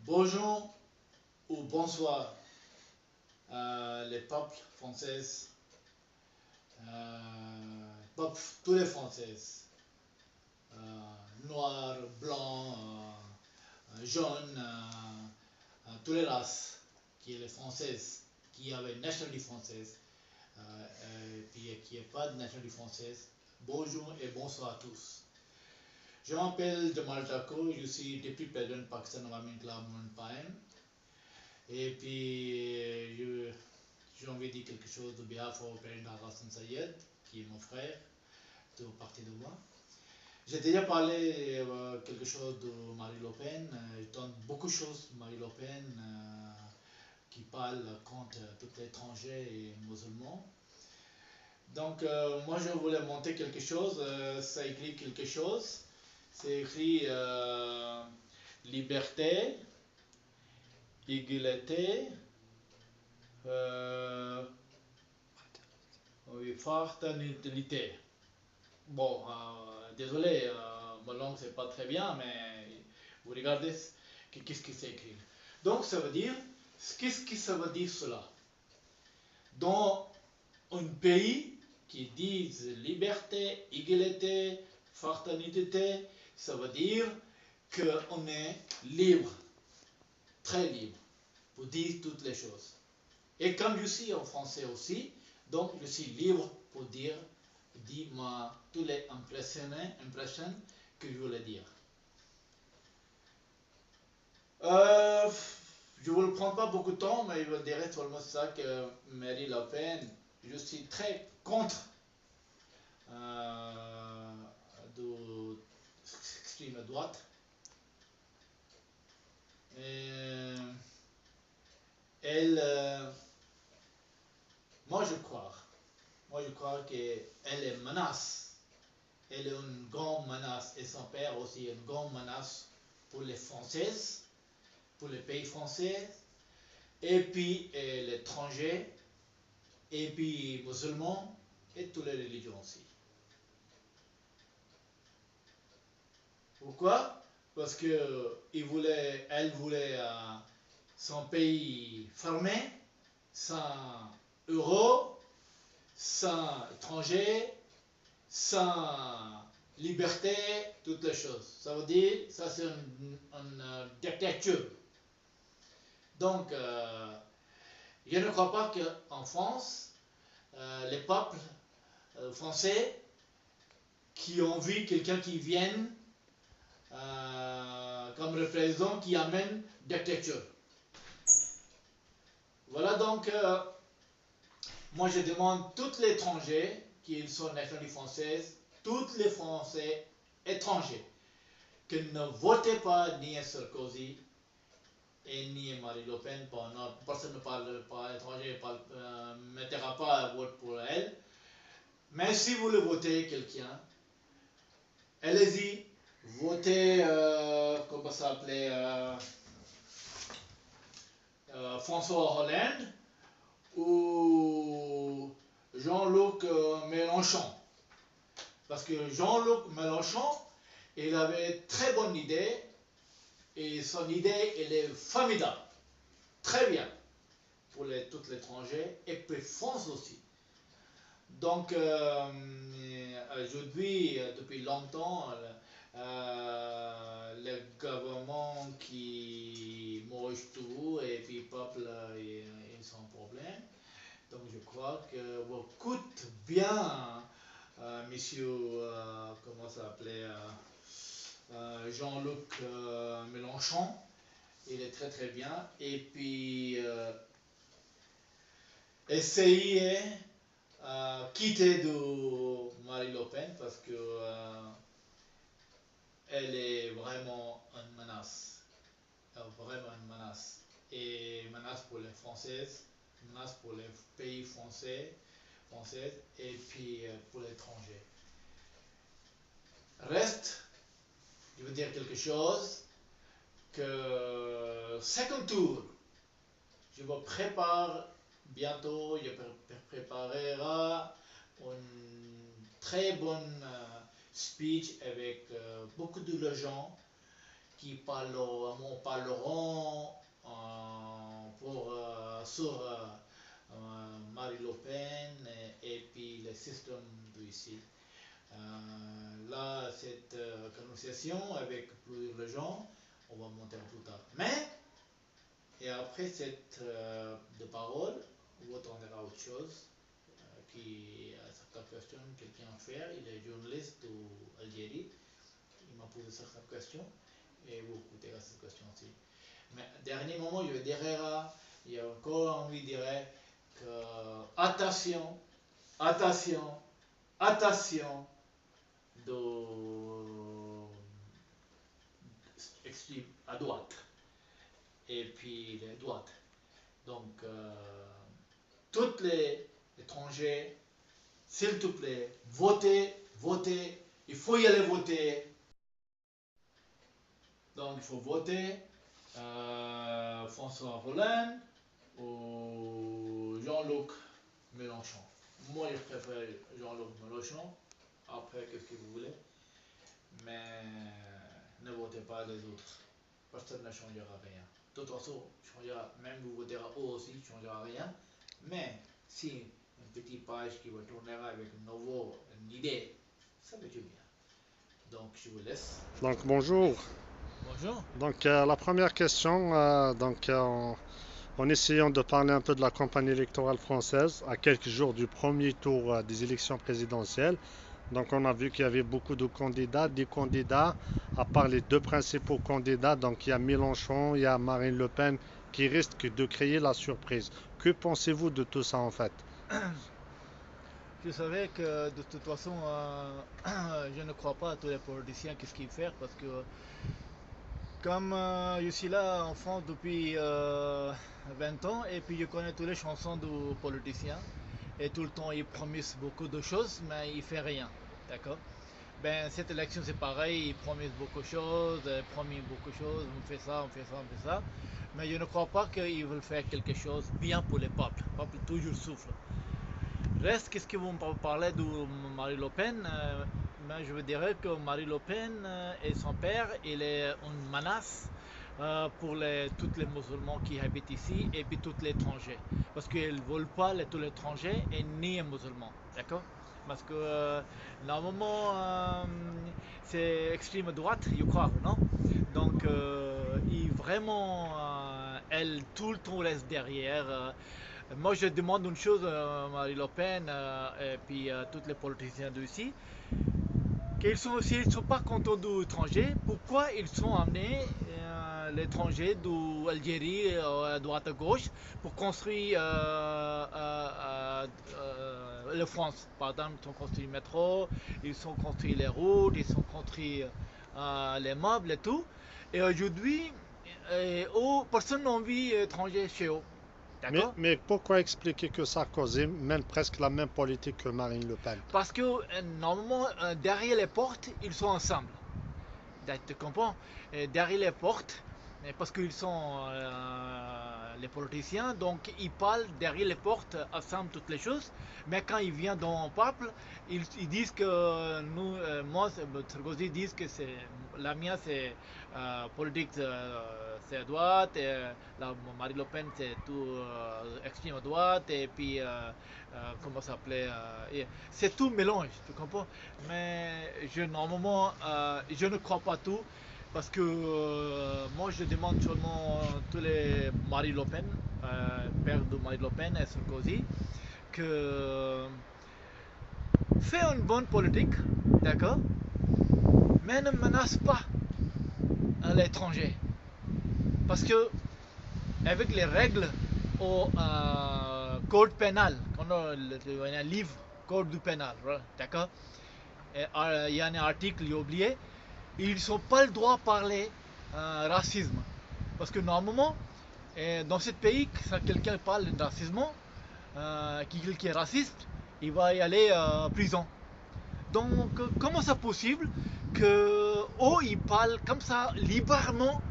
Bonjour ou bonsoir les peuples français, tous les Français, noirs, blancs, jaunes, toutes les races qui est les françaises, qui avaient une nationalité française, et puis qui n'est pas de nationalité française. Bonjour et bonsoir à tous. Je m'appelle Jamal Tako, je suis député président Pakistan Environment Club Mountain. Et puis, j'ai envie de dire quelque chose de bien pour président Hassan Sayed, qui est mon frère, de partie de moi. J'ai déjà parlé quelque chose de Marine Le Pen. Je donne beaucoup de choses de Marine Le Pen qui parle contre tous les étrangers et musulmans. Donc, moi, je voulais monter quelque chose. Ça écrit quelque chose. C'est écrit liberté, égalité, oui, fraternité. Bon, désolé, ma langue c'est pas très bien, mais vous regardez qu'est-ce qui c'est écrit. Donc ça veut dire, qu'est-ce que ça veut dire cela? Dans un pays qui dit liberté, égalité, fraternité, ça veut dire qu'on est libre, très libre, pour dire toutes les choses. Et comme je suis en français aussi, donc je suis libre pour dire toutes les impressions que je voulais dire. Je ne vous le prends pas beaucoup de temps, mais je dirais seulement ça que Marine Le Pen, je suis très contre de l'extrême droite. Et elle, moi je crois qu'elle est menace. Elle est une grande menace et son père aussi une grande menace pour les Françaises, pour les pays français, et puis l'étranger, et puis musulmans et toutes les religions aussi. Pourquoi? Parce que elle voulait son pays fermé, sans euros, sans étrangers, sans liberté, toutes les choses. Ça veut dire, ça c'est une dictature. Donc, je ne crois pas qu'en France, les peuples français qui ont vu quelqu'un qui vienne comme représentant qui amène dictature. Voilà donc, moi je demande tous les étrangers qui sont nationalité française, tous les Français étrangers, que ne votez pas ni Sarkozy et ni Marine Le Pen. Personne ne parle pas étranger, ne mettra pas un vote pour elle. Mais si vous le votez quelqu'un, allez-y, votez, comment ça s'appelait, François Hollande ou Jean-Luc Mélenchon. Parce que Jean-Luc Mélenchon, il avait une très bonne idée et son idée, elle est formidable. Très bien pour tous les étrangers et pour France aussi. Donc, aujourd'hui, depuis longtemps, le gouvernement qui mange tout et puis le peuple, ils sont en problème. Donc, je crois que vous écoutez bien, monsieur, comment ça s'appelait, Jean-Luc Mélenchon. Il est très très bien. Et puis, essayez quitter de Marine Le Pen parce que elle est vraiment une menace. Vraiment une menace. Et menace pour les Françaises, menace pour les pays français, françaises et puis pour l'étranger. Reste, je veux dire quelque chose, que second tour, je me prépare bientôt, je préparerai une très bonne speech avec beaucoup de gens qui parleront sur Marine Le Pen et puis le système d'ici. Là, cette conversation avec plusieurs gens, on va monter plus tard. Mais, et après cette de parole, on attendra autre chose qui a certaines questions, quelqu'un à faire. Il est journaliste d'Algérie. Il m'a posé certaines questions et vous écoutez cette question aussi. Mais dernier moment, je dirais, il y a encore envie de dire que attention, attention, attention extrême à droite et puis les droites. Donc, tous les étrangers, s'il te plaît, votez, votez, il faut y aller voter. Donc, il faut voter François Hollande ou Jean-Luc Mélenchon. Moi, je préfère Jean-Luc Mélenchon. Après, qu'est-ce que vous voulez. Mais ne votez pas les autres. Personne ne changera rien. De toute façon, même vous voterez eux aussi, ne changera rien. Mais si une petite page qui va tourner avec une idée, ça va être bien. Donc, je vous laisse. Donc bonjour. Bonjour. Donc la première question, en essayant de parler un peu de la campagne électorale française, à quelques jours du premier tour des élections présidentielles, donc on a vu qu'il y avait beaucoup de candidats, des candidats, à part les deux principaux candidats, donc il y a Mélenchon, il y a Marine Le Pen, qui risquent de créer la surprise. Que pensez-vous de tout ça en fait? Je savais que de toute façon, je ne crois pas à tous les politiciens qu'est-ce qu'ils font parce que comme je suis là en France depuis 20 ans et puis je connais toutes les chansons de politiciens et tout le temps ils promettent beaucoup de choses mais ils ne font rien. D'accord? Ben, cette élection c'est pareil, ils promettent beaucoup de choses, on fait ça, on fait ça, on fait ça. Mais je ne crois pas qu'ils veulent faire quelque chose bien pour les peuples. Le peuple toujours souffre. Reste, qu'est-ce que vous me parlez de Marine Le Pen ben, je vous dirais que Marine Le Pen et son père, il est une menace pour tous les musulmans qui habitent ici et puis tous les étrangers. Parce qu'ils ne veulent pas tous les étrangers et ni les musulmans. D'accord? Parce que normalement, c'est extrême droite, je crois, non? Donc, il vraiment, elle tout le temps reste derrière. Moi, je demande une chose à Marine Le Pen et puis à tous les politiciens d'ici, qu'ils sont aussi, ils ne sont pas contents des étrangers. Pourquoi ils sont amenés l'étranger d'Algérie à droite à gauche pour construire la France? Par exemple, ils ont construit le métro, ils ont construit les routes, ils ont construit les meubles et tout. Et aujourd'hui, personne n'a envie d'étrangers chez eux. Mais pourquoi expliquer que Sarkozy mène presque la même politique que Marine Le Pen? Parce que normalement, derrière les portes, ils sont ensemble. Tu comprends? Derrière les portes, parce qu'ils sont les politiciens, donc ils parlent derrière les portes ensemble toutes les choses. Mais quand ils viennent dans le peuple, ils disent que nous, moi, Sarkozy disent que la mienne c'est politique, c'est à droite, et Marine Le Pen c'est tout extrême à droite, et puis comment ça s'appelait, c'est tout mélange, tu comprends? Mais normalement, je ne crois pas tout. Parce que moi je demande seulement tous les Marine Le Pen, père de Marine Le Pen et Sarkozy, que fait une bonne politique, d'accord, mais ne menace pas l'étranger. Parce que avec les règles au code pénal, on a un livre code du pénal, d'accord, il y a un article, j'ai oublié, ils n'ont pas le droit de parler racisme. Parce que normalement, dans ce pays, quand quelqu'un parle de racisme, qui est raciste, il va y aller en prison. Donc, comment c'est possible que ils parlent comme ça librement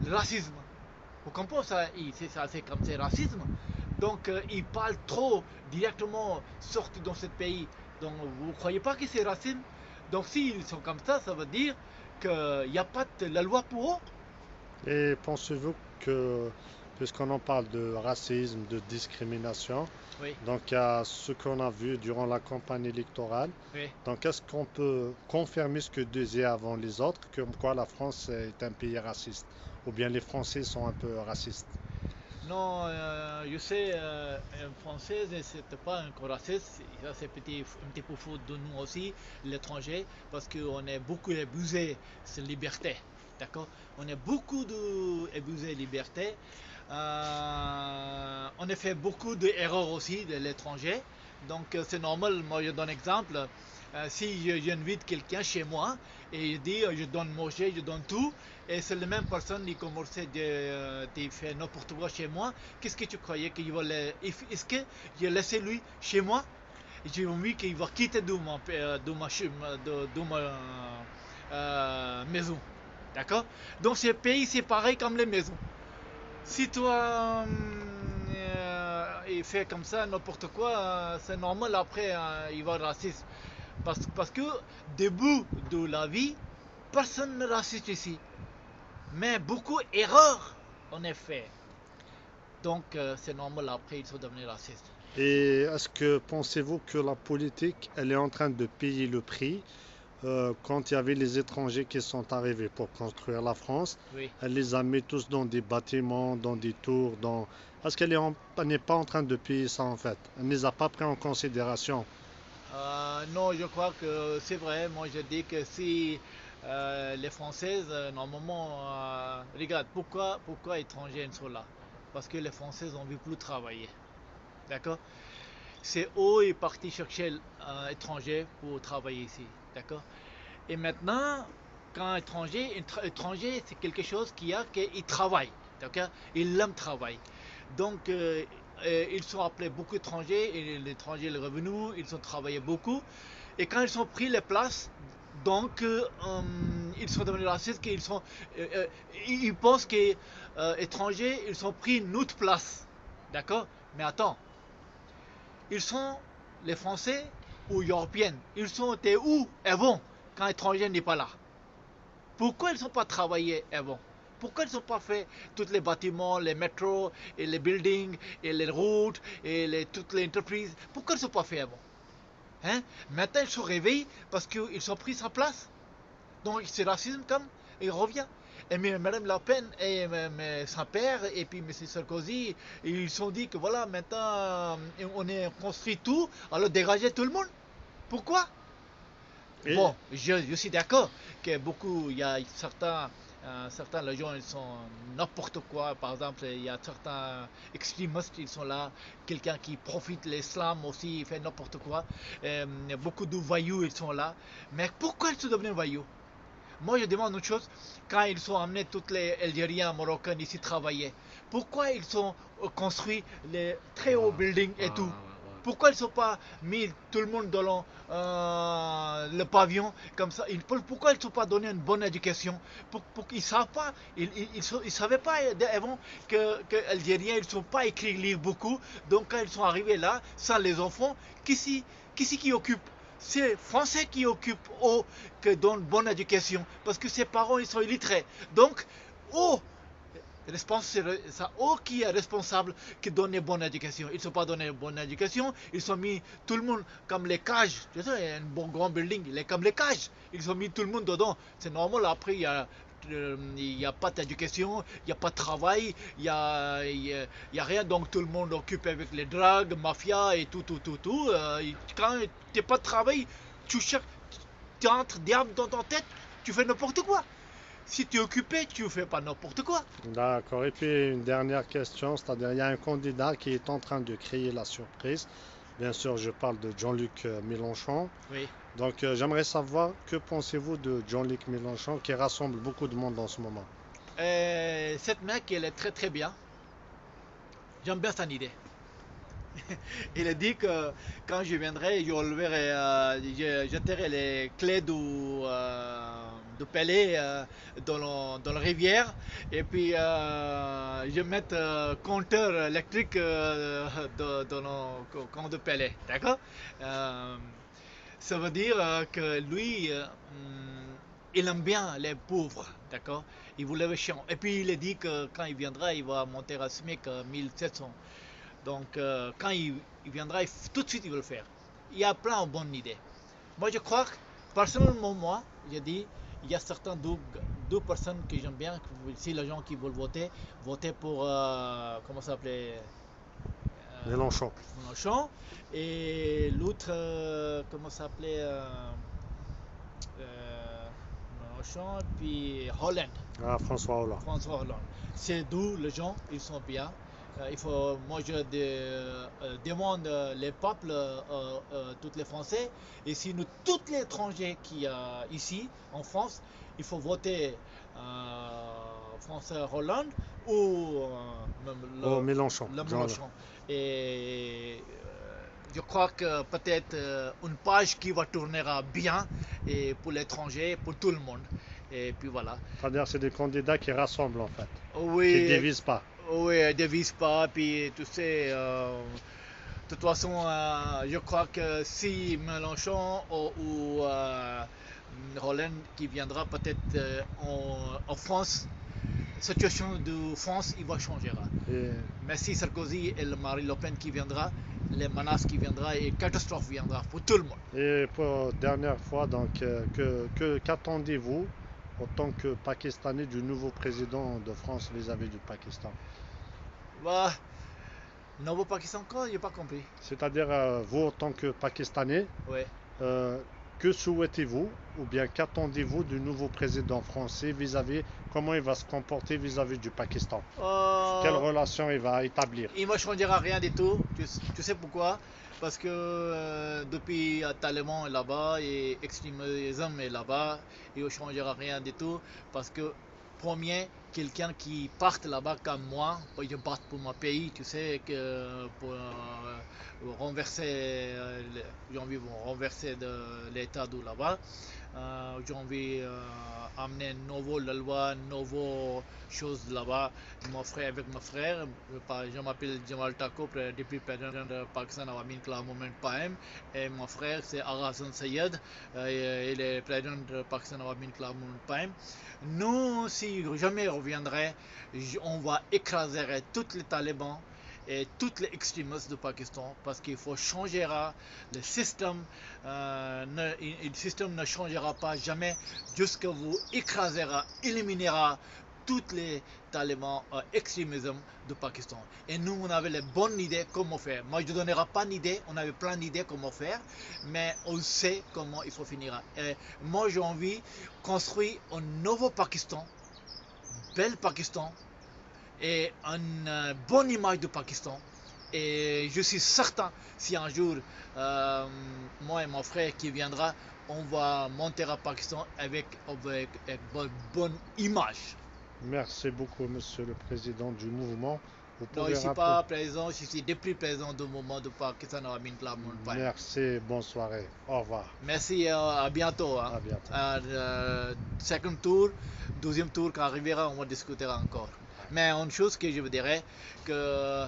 le racisme? Vous comprenez ça? C'est comme c'est racisme. Donc, ils parlent trop directement sorti dans ce pays. Donc, vous ne croyez pas que c'est racisme? Donc s'ils sont comme ça veut dire qu'il n'y a pas de la loi pour eux. Et pensez-vous que, puisqu'on en parle de racisme, de discrimination, Oui, donc il y a ce qu'on a vu durant la campagne électorale, oui. donc est-ce qu'on peut confirmer ce que disaient avant les autres, comme quoi la France est un pays raciste, ou bien les Français sont un peu racistes? Non, je sais, en français, c'est pas un raciste, ça c'est un petit peu faux de nous aussi, l'étranger, parce qu'on est beaucoup abusé, c'est liberté, d'accord? On est beaucoup abusé liberté. On a fait beaucoup d'erreurs aussi de l'étranger, donc c'est normal. Moi, je donne exemple. Si j'invite quelqu'un chez moi et il dit je donne manger, je donne tout, et c'est la même personne qui commençait de faire n'importe quoi chez moi, qu'est-ce que tu croyais qu'il va est-ce que j'ai laissé lui chez moi? J'ai envie qu'il va quitter de ma maison. D'accord? Donc ces pays, c'est pareil comme les maisons. Si toi, il fait comme ça, n'importe quoi, c'est normal après, il va raciste. Parce que, début de la vie, personne ne raciste ici. Mais beaucoup d'erreurs, en effet. Donc, c'est normal après, ils sont devenus racistes. Et est-ce que pensez-vous que la politique, elle est en train de payer le prix quand il y avait les étrangers qui sont arrivés pour construire la France? Oui. Elle les a mis tous dans des bâtiments, dans des tours, dans... Est-ce qu'elle n'est pas en train de payer ça en fait? Elle ne les a pas pris en considération. Non, je crois que c'est vrai. Moi, je dis que si les Françaises, normalement, regarde, pourquoi étrangers sont là? Parce que les Françaises ont vu plus travailler. D'accord? C'est eux qui sont partis chercher étrangers pour travailler ici. D'accord? Et maintenant, quand étranger, c'est quelque chose qu'il travaille. D'accord? Il aime travailler. Donc, ils sont appelés beaucoup d'étrangers, et l'étranger est revenu, ils ont travaillé beaucoup. Et quand ils ont pris les places, donc ils sont devenus racistes, euh, euh, ils pensent que étrangers, ils ont pris une autre place. D'accord? Mais attends, ils sont les Français ou Européens. Ils sont été où avant quand l'étranger n'est pas là? Pourquoi ils ne sont pas travaillés avant? Pourquoi ils n'ont pas fait tous les bâtiments, les métros, et les buildings, et les routes, et toutes les entreprises? Pourquoi ils ne sont pas fait avant? Hein? Maintenant ils se réveillent parce qu'ils ont pris sa place. Donc c'est racisme comme il revient. Et Mme Le Pen et son père et puis M. Sarkozy, ils se sont dit que voilà, maintenant on est construit tout, alors dégagez tout le monde. Pourquoi? Et, Bon, je suis d'accord que beaucoup, il y a certains les gens ils sont n'importe quoi. Par exemple, il y a certains extrémistes, ils sont là. Quelqu'un qui profite de l'islam aussi, il fait n'importe quoi. Beaucoup de voyous, ils sont là. Mais pourquoi ils sont devenus voyous? Moi, je demande une chose. Quand ils ont amené tous les Algériens, Marocains ici travailler, pourquoi ils ont construit les très hauts buildings et tout? Pourquoi ils ne sont pas mis tout le monde dans le pavillon comme ça? Pourquoi ils ne sont pas donné une bonne éducation? Ils ne savent pas, ils savaient pas avant que les Algériens ils ne sont pas écrits lire beaucoup. Donc quand ils sont arrivés là, sans les enfants, qui occupe? C'est Français qui occupent que donnent bonne éducation parce que ses parents ils sont illettrés. Donc, oh, c'est eux qui est responsable qui donne une bonne éducation. Ils ne sont pas donné une bonne éducation, ils ont mis tout le monde comme les cages. Tu sais, un bon grand building, il est comme les cages. Ils ont mis tout le monde dedans. C'est normal, après il n'y a pas d'éducation, il n'y a pas de travail, il y a rien, donc tout le monde occupe avec les drogues, mafia et tout. Quand tu n'as pas de travail, tu cherches, tu entres diable dans ta tête, tu fais n'importe quoi. Si tu es occupé, tu ne fais pas n'importe quoi. d'accord. Et puis une dernière question, c'est-à-dire il y a un candidat qui est en train de créer la surprise. Bien sûr, je parle de Jean-Luc Mélenchon. Oui. Donc j'aimerais savoir que pensez-vous de Jean-Luc Mélenchon qui rassemble beaucoup de monde en ce moment? Cette mec, elle est très très bien. J'aime bien son idée. Il a dit que quand je viendrai, jetterai les clés du palais dans la rivière et puis je mettre compteur électrique dans le compte de palais. D'accord? Ça veut dire que lui, il aime bien les pauvres, d'accord? Il voulait les chiens. Et puis il a dit que quand il viendra, il va monter à SMIC 1700. Donc quand il viendra, tout de suite il va le faire. Il y a plein de bonnes idées. Moi je crois que, personnellement, moi, j'ai dit, il y a certaines deux personnes que j'aime bien, si les gens qui veulent voter pour, comment ça s'appelait? Mélenchon. Mélenchon. Et l'autre, comment ça s'appelait? Mélenchon, puis Hollande. Ah, François Hollande. François Hollande. C'est d'où les gens, ils sont bien. Moi je demande les peuples, tous les Français, et si nous, tous les étrangers qui y a ici en France, il faut voter François Hollande ou même Oh, Mélenchon. le Mélenchon. Et je crois que peut-être une page qui va tourner bien et pour l'étranger, pour tout le monde. Et puis voilà. C'est-à-dire c'est des candidats qui rassemblent en fait, Oui, qui ne divisent pas. oui, ne divise pas. Puis tu sais, de toute façon, je crois que si Mélenchon ou Hollande qui viendra peut-être en France, la situation de France, il va changer. Et, Mais si Sarkozy et Marine Le Pen qui viendra, les menaces qui viendront et catastrophe viendra pour tout le monde. et pour dernière fois, donc, qu'attendez-vous en tant que Pakistanais du nouveau président de France vis-à-vis du Pakistan? Bah, nouveau Pakistan encore, j'ai pas compris. C'est-à-dire, vous en tant que Pakistanais, Ouais. que souhaitez-vous ou bien qu'attendez-vous du nouveau président français vis-à-vis, comment il va se comporter vis-à-vis du Pakistan? Quelle relation il va établir? Il ne changera rien du tout. Tu sais pourquoi? Parce que depuis Taliban est là-bas et extrémisme est là-bas, il ne changera rien du tout. Parce que, premier, quelqu'un qui parte là-bas comme moi, je parte pour mon pays, tu sais, que pour renverser, j'ai envie de renverser de l'état de là-bas. J'ai envie d'amener une nouvelle loi, une nouvelle chose là-bas. Mon frère avec mon frère, je m'appelle Jamal Tako, depuis président de Pakistan Awami Inkılap Movement PAM, et mon frère c'est Agha Hassan Sayed, il est président de Pakistan Awami Inkılap Movement PAM. Nous, si jamais on reviendrait, on va écraser tous les talibans et tous les extrémistes du Pakistan parce qu'il faut changer le système. Le système ne changera pas jamais jusqu'à vous écrasera, éliminera tous les talibans extrémistes du Pakistan. Et nous, on avait les bonnes idées comment faire. Moi, je ne donnerai pas d'idées, on avait plein d'idées comment faire, mais on sait comment il faut finir. Et moi, j'ai envie de construire un nouveau Pakistan, bel Pakistan, et une bonne image du Pakistan. Et je suis certain, si un jour, moi et mon frère qui viendra, on va monter au Pakistan avec une bonne image. Merci beaucoup, Monsieur le Président du mouvement. Vous Non, je pouvez ne suis rappeler... pas président, je suis depuis président du mouvement du Pakistan Awami Inkılap Movement. Merci, bonne soirée. Au revoir. Merci, à bientôt. À bientôt. Second tour, deuxième tour, quand arrivera, on va discuter encore. Mais une chose que je vous dirais, que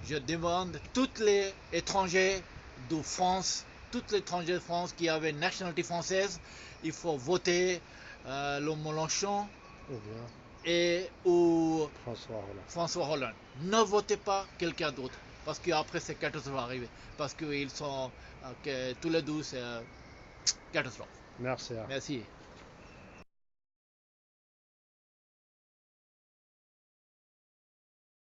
je demande tous les étrangers de France, tous les étrangers de France qui avaient une nationalité française, il faut voter le Mélenchon Ou bien ou François Hollande. Ne votez pas quelqu'un d'autre, parce qu'après c'est catastrophe va arriver. Parce qu'ils sont tous les deux, c'est catastrophe. Merci. Merci.